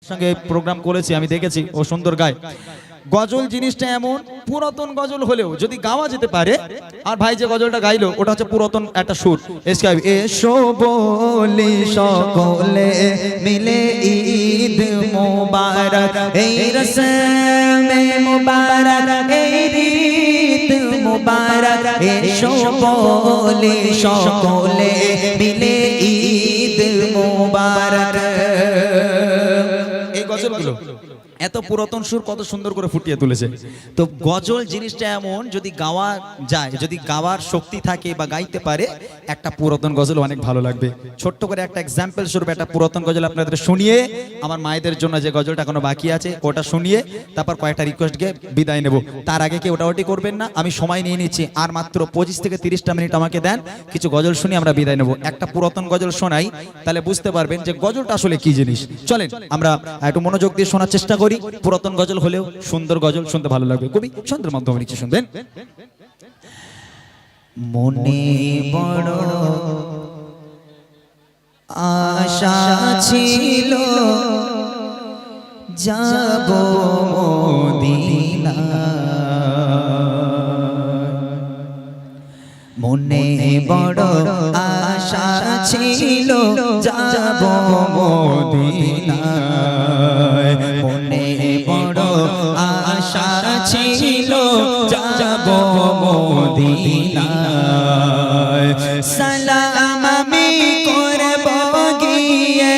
সঙ্গে প্রোগ্রাম করেছি, আমি দেখেছি ও সুন্দর গায়। গজল জিনিসটা এমন, পুরাতন গজল হলেও যদি গাওয়া যেতে পারে, আর ভাই যে গজলটা গাইলো ওটা হচ্ছে পুরাতন একটা সুর। এসো বলি সকলে মিলে ঈদ মোবারক, এই রসমে মোবারক, এই ঈদ মোবারক, এসো বলি সকলে মিলে ঈদ মোবারক। এই গজলগুলো এত পুরাতন সুর কত সুন্দর করে ফুটিয়ে তুলেছে। তো গজল জিনিসটা এমন, যদি গাওয়া যায়, যদি গাওয়ার শক্তি থাকে বা গাইতে পারে, একটা পুরাতন গজল অনেক ভালো লাগবে। ছোট্ট করে একটা এক্সাম্পল স্বরূপ একটা পুরাতন গজল আপনাদের শুনিয়ে, আমার মায়েদের জন্য যে গজলটা এখনো বাকি আছে ওটা শুনিয়ে তারপর কয়েকটা রিকোয়েস্ট গিয়ে বিদায় নেব। তার আগে কি ওটা করবেন না, আমি সময় নিয়ে নিচ্ছি, আর মাত্র 25 থেকে 30টা মিনিট আমাকে দেন, কিছু গজল শুনি আমরা বিদায় নেব। একটা পুরাতন গজল শোনাই, তাহলে বুঝতে পারবেন যে গজলটা আসলে কি জিনিস। চলেন আমরা একটু মনোযোগ দিয়ে শোনার চেষ্টা করি। পুরাতন গজল হলেও সুন্দর গজল শুনতে ভালো লাগবে। কবি সুন্দর মাধ্যমে লিখে শুনবেন। মনে বড় আশা ছিল যাব মদিনা, মনে বড় আশা ছিল যাব মদিনা, মনে বড় আশা ছিল যাব মদিনা। সালাম আমি করব গিয়ে,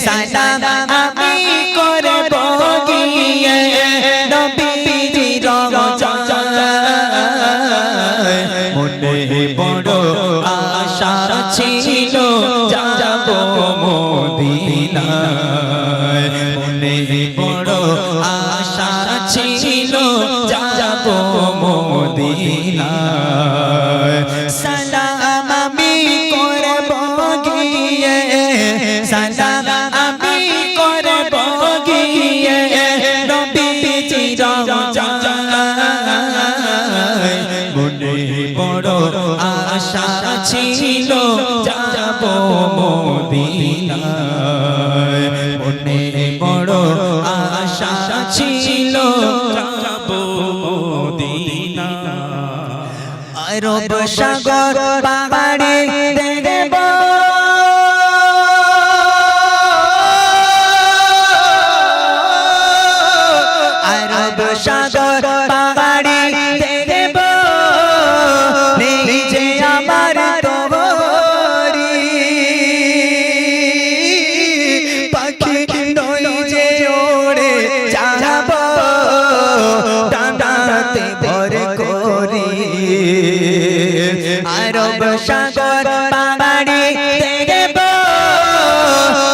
সালাম আমি করব গিয়ে নবীজির রওজায়, মনে বড় আশা ছিল যাব মদিনা, মনে বড় আশা ছিল যাব মদিনা। সালাম আমি করব গিয়ে, সালাম আমি করব গিয়ে নবীজির রওজায়, মনে বড় আশা ছিল যাব মদিনা, মনে বড় আশা ছিল যাব মদিনা। আরব সাগর পাহাড়ে দেখব, আরব সাগর পাহাড়ে দেখব, নিজে আমার তোরি পাখি নই যে ওড়ে যাব, ডানাতে ভর করি। আরব সাগর পাহাড়ে দেখব,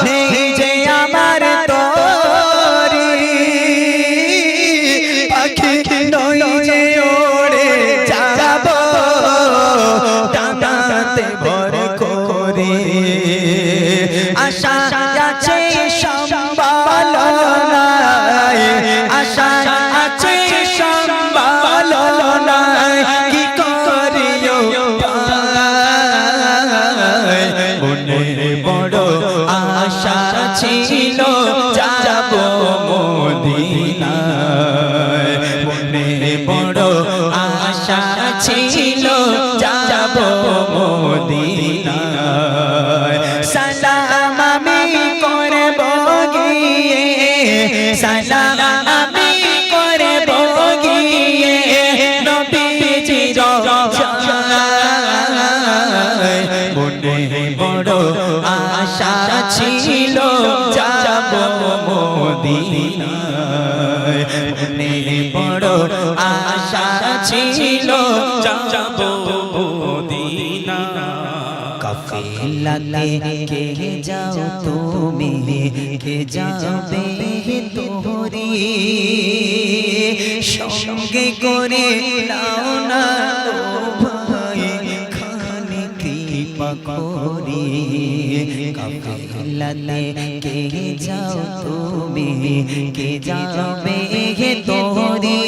নিজে আমার তোরি পাখি নই যে ওড়ে যাব, ডানাতে ভর করি। আশা আছে সম্বল নাই, আশা আছে সম্বল নাই, কি করিও মনে বড় আশা ছিল যাব মদিনা, মনে বড় আশা ছিল যাব মদিনা। সালাম আমি করব গিয়ে, সালাম আমি করব গিয়ে নবীজির রওজায়, মনে বড় আশা ছিল যাব মদিনা, মনে বড় আশা ছিল যাব মদিনা। কাফেলাতে কে যাও তুমি, কে যাবে তোরি, সঙ্গে করে নাও না ভাই খালি কৃপা করি। কাফেলাতে কে যাও তুমি, কে যাবে তোরি,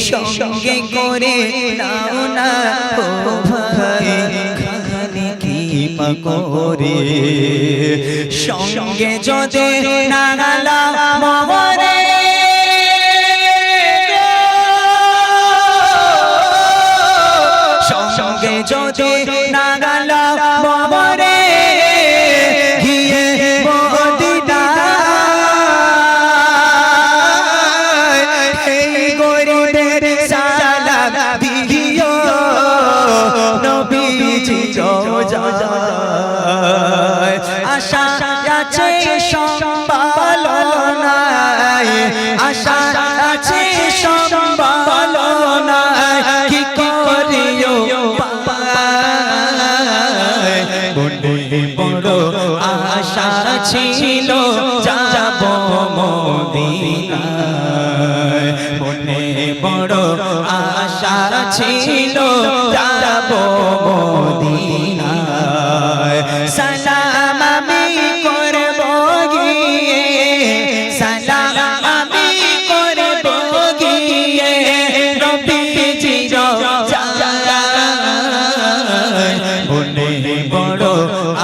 সঙ্গে করে নাও না ভাই খালি কৃপা করে সঙ্গে যদি না গেলাম মরে সঙ্গে যদি না গেলাম মরে গিয়ে মদিনায় এই গরিবের সালাম দিও নবীজি রোজায় আশা আছে সম্বল নাই আশা আছে সম্বল নাই কি করিও বড় বড় আশা ছিল যাব মদিনায় মনে বড় আশা ছিল যাব মদিনায় সালাম আমি করব গিয়ে সালাম আমি করব গিয়ে নবীজি রোজায় মনে বড়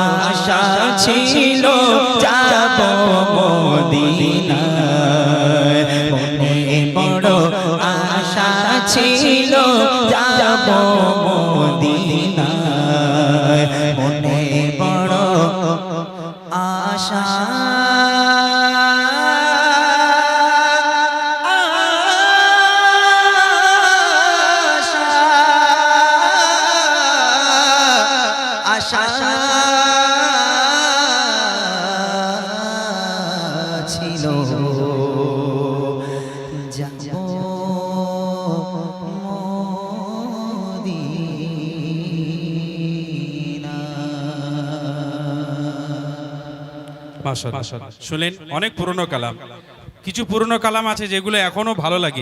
আশা ছিল যাব মদিনায় মনে বড় আশা ছিল যাব মদিনায় মনে বড় আশা আশা ছিল যাব মাশাআল্লাহ শুনলেন অনেক পুরনো কালাম কিছু পুরনো কালাম আছে যেগুলো এখনো ভালো লাগে